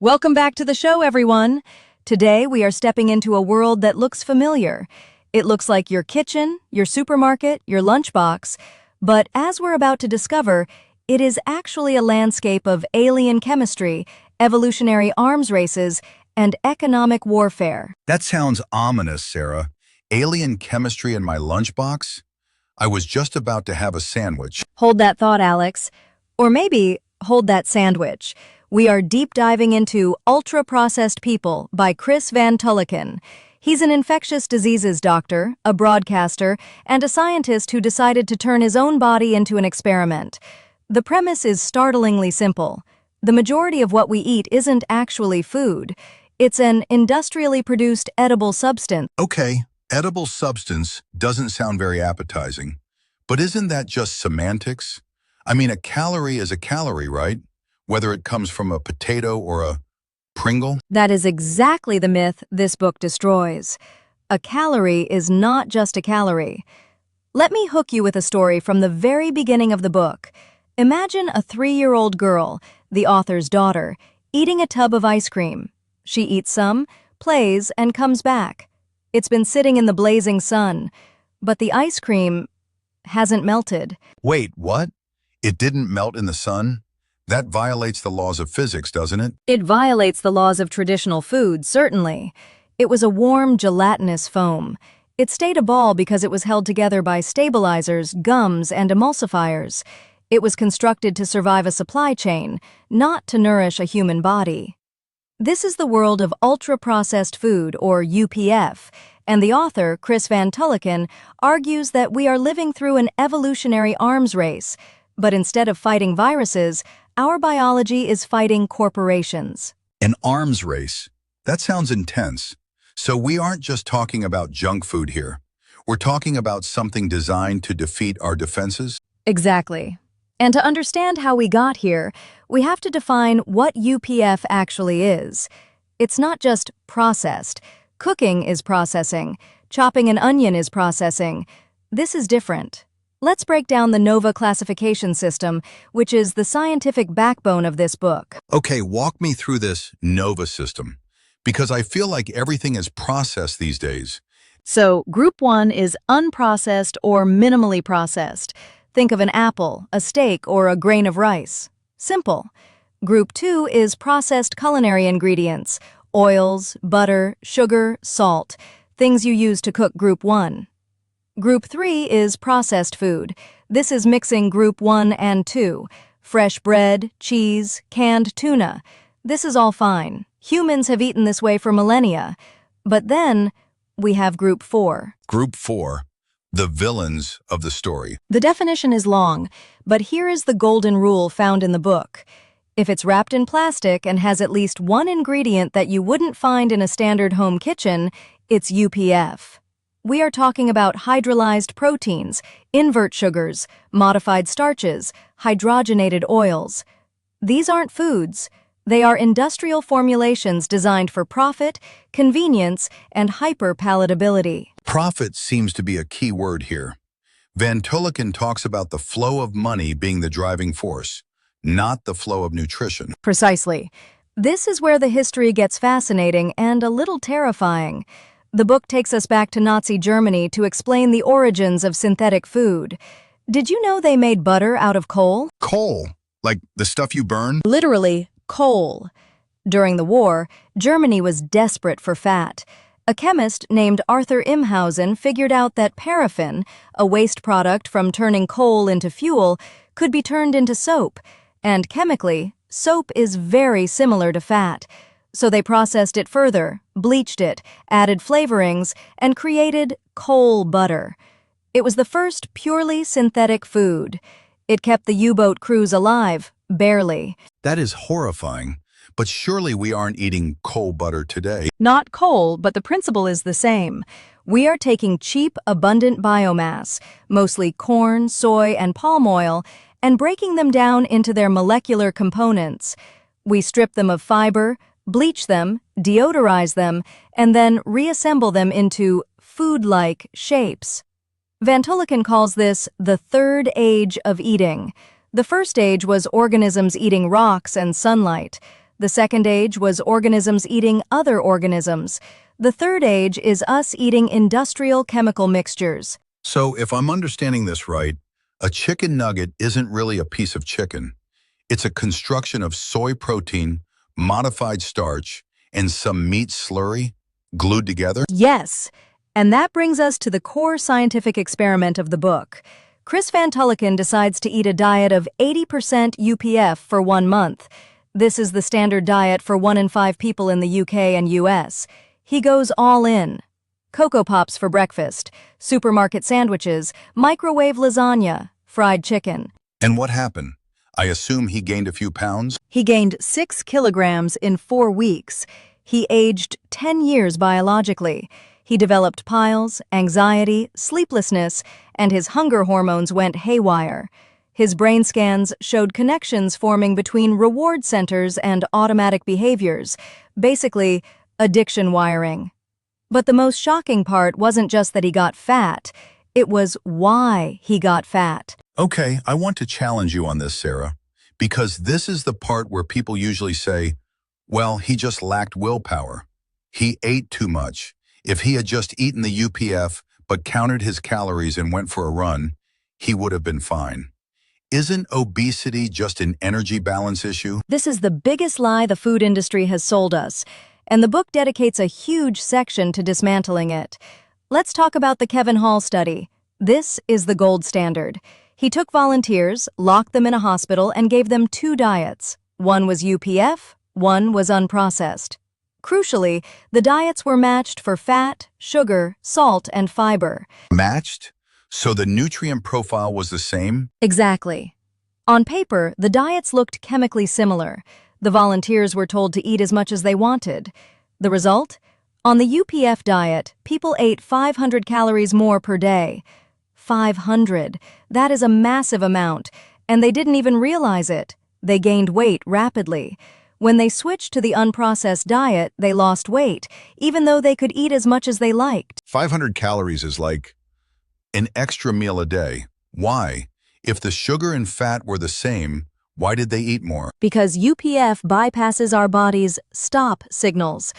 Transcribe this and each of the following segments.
Welcome back to the show, everyone. Today, we are stepping into a world that looks familiar. It looks like your kitchen, your supermarket, your lunchbox. But as we're about to discover, it is actually a landscape of alien chemistry, evolutionary arms races, and economic warfare. That sounds ominous, Sarah. Alien chemistry in my lunchbox? I was just about to have a sandwich. Hold that thought, Alex. Or maybe hold that sandwich. We are deep diving into Ultra-Processed People by Chris van Tulleken. He's an infectious diseases doctor, a broadcaster, and a scientist who decided to turn his own body into an experiment. The premise is startlingly simple. The majority of what we eat isn't actually food. It's an industrially produced edible substance. Okay, edible substance doesn't sound very appetizing. But isn't that just semantics? I mean, a calorie is a calorie, right? Whether it comes from a potato or a Pringle? That is exactly the myth this book destroys. A calorie is not just a calorie. Let me hook you with a story from the very beginning of the book. Imagine a 3-year-old girl, the author's daughter, eating a tub of ice cream. She eats some, plays, and comes back. It's been sitting in the blazing sun, but the ice cream hasn't melted. Wait, what? It didn't melt in the sun? That violates the laws of physics, doesn't it? It violates the laws of traditional food, certainly. It was a warm, gelatinous foam. It stayed a ball because it was held together by stabilizers, gums, and emulsifiers. It was constructed to survive a supply chain, not to nourish a human body. This is the world of ultra-processed food, or UPF, and the author, Chris van Tulleken, argues that we are living through an evolutionary arms race, but instead of fighting viruses, our biology is fighting corporations. An arms race. That sounds intense. So we aren't just talking about junk food here. We're talking about something designed to defeat our defenses? Exactly. And to understand how we got here, we have to define what UPF actually is. It's not just processed. Cooking is processing. Chopping an onion is processing. This is different. Let's break down the NOVA classification system, which is the scientific backbone of this book. Okay, walk me through this NOVA system, because I feel like everything is processed these days. So, Group 1 is unprocessed or minimally processed. Think of an apple, a steak, or a grain of rice. Simple. Group 2 is processed culinary ingredients, oils, butter, sugar, salt, things you use to cook Group 1. Group 3 is processed food. This is mixing Group 1 and 2. Fresh bread, cheese, canned tuna. This is all fine. Humans have eaten this way for millennia. But then, we have Group 4. Group 4, the villains of the story. The definition is long, but here is the golden rule found in the book. If it's wrapped in plastic and has at least one ingredient that you wouldn't find in a standard home kitchen, it's UPF. We are talking about hydrolyzed proteins, invert sugars, modified starches, hydrogenated oils. These aren't foods. They are industrial formulations designed for profit, convenience, and hyper-palatability. Profit seems to be a key word here. Van Tulleken talks about the flow of money being the driving force, not the flow of nutrition. Precisely. This is where the history gets fascinating and a little terrifying. The book takes us back to Nazi Germany to explain the origins of synthetic food. Did you know they made butter out of coal? Coal? Like the stuff you burn? Literally, coal. During the war, Germany was desperate for fat. A chemist named Arthur Imhausen figured out that paraffin, a waste product from turning coal into fuel, could be turned into soap. And chemically, soap is very similar to fat. So they processed it further, bleached it, added flavorings, and created coal butter. It was the first purely synthetic food. It kept the U-boat crews alive, barely. That is horrifying. But surely we aren't eating coal butter today. Not coal, but the principle is the same. We are taking cheap, abundant biomass, mostly corn, soy, and palm oil, and breaking them down into their molecular components. We strip them of fiber, bleach them, deodorize them, and then reassemble them into food-like shapes. Van Tulleken calls this the third age of eating. The first age was organisms eating rocks and sunlight. The second age was organisms eating other organisms. The third age is us eating industrial chemical mixtures. So if I'm understanding this right, a chicken nugget isn't really a piece of chicken. It's a construction of soy protein, modified starch, and some meat slurry glued together? Yes, and that brings us to the core scientific experiment of the book. Chris van Tulleken decides to eat a diet of 80% UPF for 1 month. This is the standard diet for 1 in 5 people in the UK and US. He goes all in. Cocoa Pops for breakfast, supermarket sandwiches, microwave lasagna, fried chicken. And what happened? I assume he gained a few pounds? He gained 6 kilograms in 4 weeks. He aged 10 years biologically. He developed piles, anxiety, sleeplessness, and his hunger hormones went haywire. His brain scans showed connections forming between reward centers and automatic behaviors, basically addiction wiring. But the most shocking part wasn't just that he got fat, it was why he got fat. Okay, I want to challenge you on this, Sarah, because this is the part where people usually say, well, he just lacked willpower. He ate too much. If he had just eaten the UPF but counted his calories and went for a run, he would have been fine. Isn't obesity just an energy balance issue? This is the biggest lie the food industry has sold us, and the book dedicates a huge section to dismantling it. Let's talk about the Kevin Hall study. This is the gold standard. He took volunteers, locked them in a hospital, and gave them 2 diets. One was UPF, one was unprocessed. Crucially, the diets were matched for fat, sugar, salt, and fiber. Matched? So the nutrient profile was the same? Exactly. On paper, the diets looked chemically similar. The volunteers were told to eat as much as they wanted. The result? On the UPF diet, people ate 500 calories more per day. 500. That is a massive amount, and they didn't even realize it. They gained weight rapidly. When they switched to the unprocessed diet, they lost weight, even though they could eat as much as they liked. 500 calories is like an extra meal a day. Why? If the sugar and fat were the same, why did they eat more? Because UPF bypasses our body's stop signals.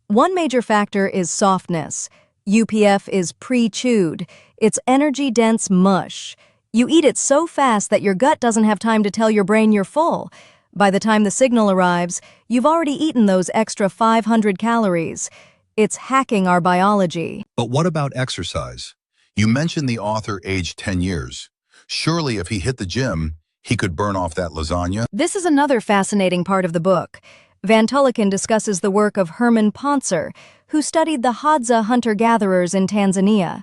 One major factor is softness. UPF is pre-chewed. It's energy-dense mush. You eat it so fast that your gut doesn't have time to tell your brain you're full. By the time the signal arrives, you've already eaten those extra 500 calories. It's hacking our biology. But what about exercise? You mentioned the author aged 10 years. Surely if he hit the gym, he could burn off that lasagna? This is another fascinating part of the book. Van Tulleken discusses the work of Herman Pontzer, who studied the Hadza hunter-gatherers in Tanzania.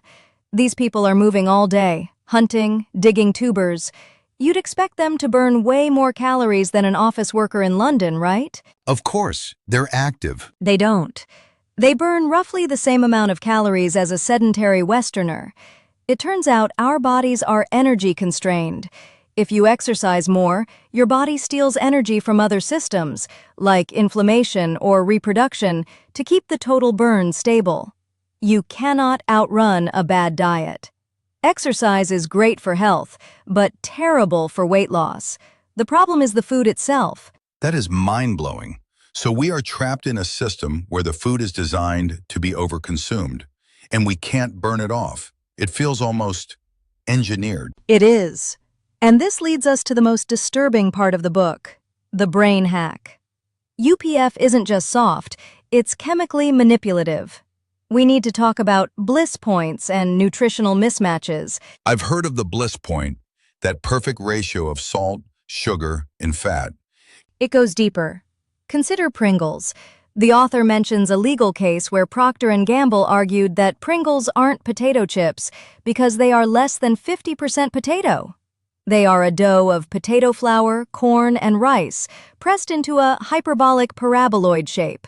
These people are moving all day, hunting, digging tubers. You'd expect them to burn way more calories than an office worker in London, right? Of course, they're active. They don't. They burn roughly the same amount of calories as a sedentary Westerner. It turns out our bodies are energy constrained. If you exercise more, your body steals energy from other systems, like inflammation or reproduction, to keep the total burn stable. You cannot outrun a bad diet. Exercise is great for health, but terrible for weight loss. The problem is the food itself. That is mind-blowing. So we are trapped in a system where the food is designed to be overconsumed, and we can't burn it off. It feels almost engineered. It is. And this leads us to the most disturbing part of the book, the brain hack. UPF isn't just soft, it's chemically manipulative. We need to talk about bliss points and nutritional mismatches. I've heard of the bliss point, that perfect ratio of salt, sugar, and fat. It goes deeper. Consider Pringles. The author mentions a legal case where Procter & Gamble argued that Pringles aren't potato chips because they are less than 50% potato. They are a dough of potato flour, corn, and rice, pressed into a hyperbolic paraboloid shape.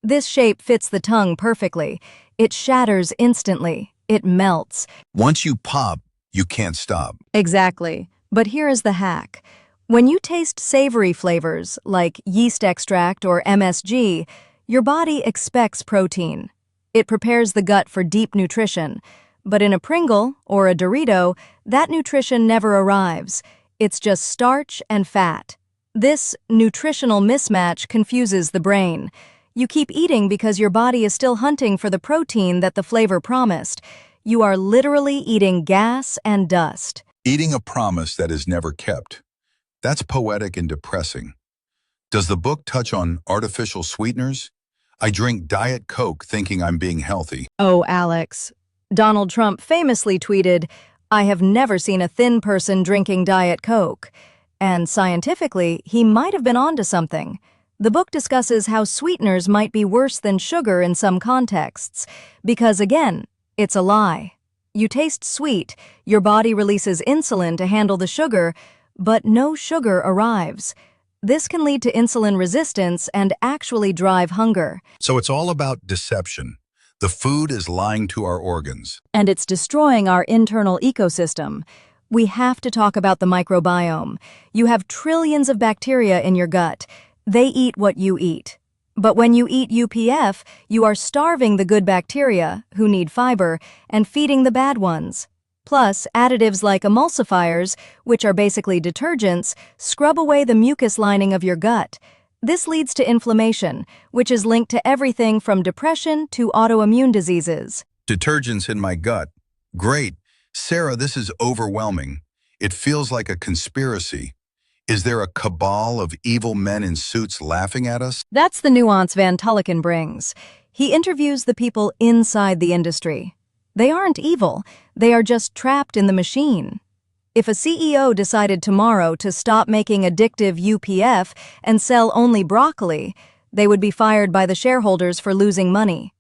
This shape fits the tongue perfectly. It shatters instantly. It melts. Once you pop, you can't stop. Exactly. But here is the hack. When you taste savory flavors, like yeast extract or MSG, your body expects protein. It prepares the gut for deep nutrition. But in a Pringle or a Dorito, that nutrition never arrives. It's just starch and fat. This nutritional mismatch confuses the brain. You keep eating because your body is still hunting for the protein that the flavor promised. You are literally eating gas and dust. Eating a promise that is never kept. That's poetic and depressing. Does the book touch on artificial sweeteners? I drink Diet Coke thinking I'm being healthy. Oh, Alex. Donald Trump famously tweeted, "I have never seen a thin person drinking Diet Coke." And scientifically, he might have been onto something. The book discusses how sweeteners might be worse than sugar in some contexts, because again, it's a lie. You taste sweet, your body releases insulin to handle the sugar, but no sugar arrives. This can lead to insulin resistance and actually drive hunger. So it's all about deception. The food is lying to our organs. And it's destroying our internal ecosystem. We have to talk about the microbiome. You have trillions of bacteria in your gut. They eat what you eat. But when you eat UPF, you are starving the good bacteria, who need fiber, and feeding the bad ones. Plus, additives like emulsifiers, which are basically detergents, scrub away the mucus lining of your gut. This leads to inflammation, which is linked to everything from depression to autoimmune diseases. Detergents in my gut. Great. Sarah, this is overwhelming. It feels like a conspiracy. Is there a cabal of evil men in suits laughing at us? That's the nuance Van Tulleken brings. He interviews the people inside the industry. They aren't evil, they are just trapped in the machine. If a CEO decided tomorrow to stop making addictive UPF and sell only broccoli, they would be fired by the shareholders for losing money.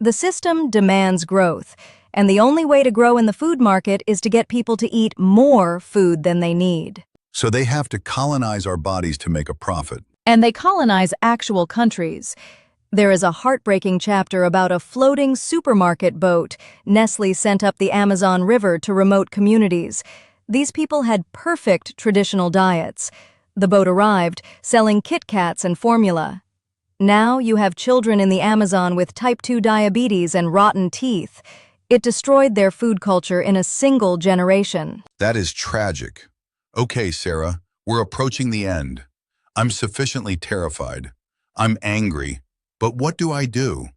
The system demands growth, and the only way to grow in the food market is to get people to eat more food than they need. So they have to colonize our bodies to make a profit. And they colonize actual countries. There is a heartbreaking chapter about a floating supermarket boat Nestle sent up the Amazon River to remote communities. These people had perfect traditional diets. The boat arrived, selling Kit Kats and formula. Now you have children in the Amazon with type 2 diabetes and rotten teeth. It destroyed their food culture in a single generation. That is tragic. Okay, Sarah, we're approaching the end. I'm sufficiently terrified. I'm angry. But what do I do?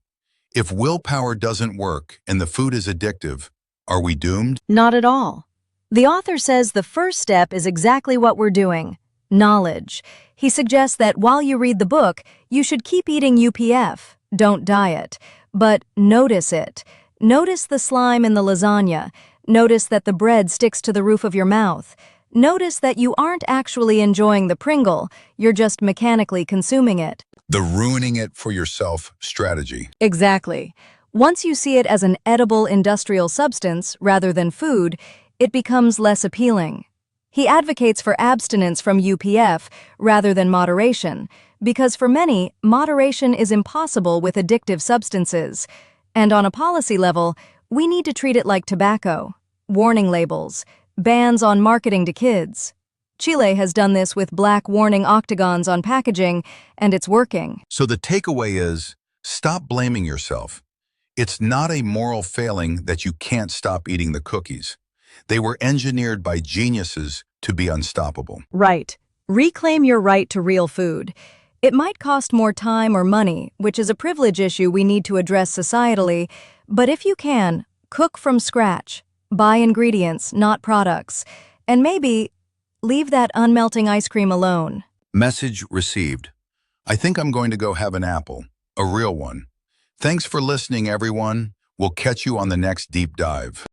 If willpower doesn't work and the food is addictive, are we doomed? Not at all. The author says the first step is exactly what we're doing: knowledge. He suggests that while you read the book, you should keep eating UPF, don't diet, but notice it. Notice the slime in the lasagna. Notice that the bread sticks to the roof of your mouth. Notice that you aren't actually enjoying the Pringle, you're just mechanically consuming it. The ruining it for yourself strategy. Exactly. Once you see it as an edible industrial substance rather than food, it becomes less appealing. He advocates for abstinence from UPF rather than moderation, because for many, moderation is impossible with addictive substances. And on a policy level, we need to treat it like tobacco. Warning labels, bans on marketing to kids. Chile has done this with black warning octagons on packaging, and it's working. So the takeaway is, stop blaming yourself. It's not a moral failing that you can't stop eating the cookies. They were engineered by geniuses to be unstoppable. Right. Reclaim your right to real food. It might cost more time or money, which is a privilege issue we need to address societally, but if you can, cook from scratch. Buy ingredients, not products. And maybe leave that unmelting ice cream alone. Message received. I think I'm going to go have an apple, a real one. Thanks for listening, everyone. We'll catch you on the next deep dive.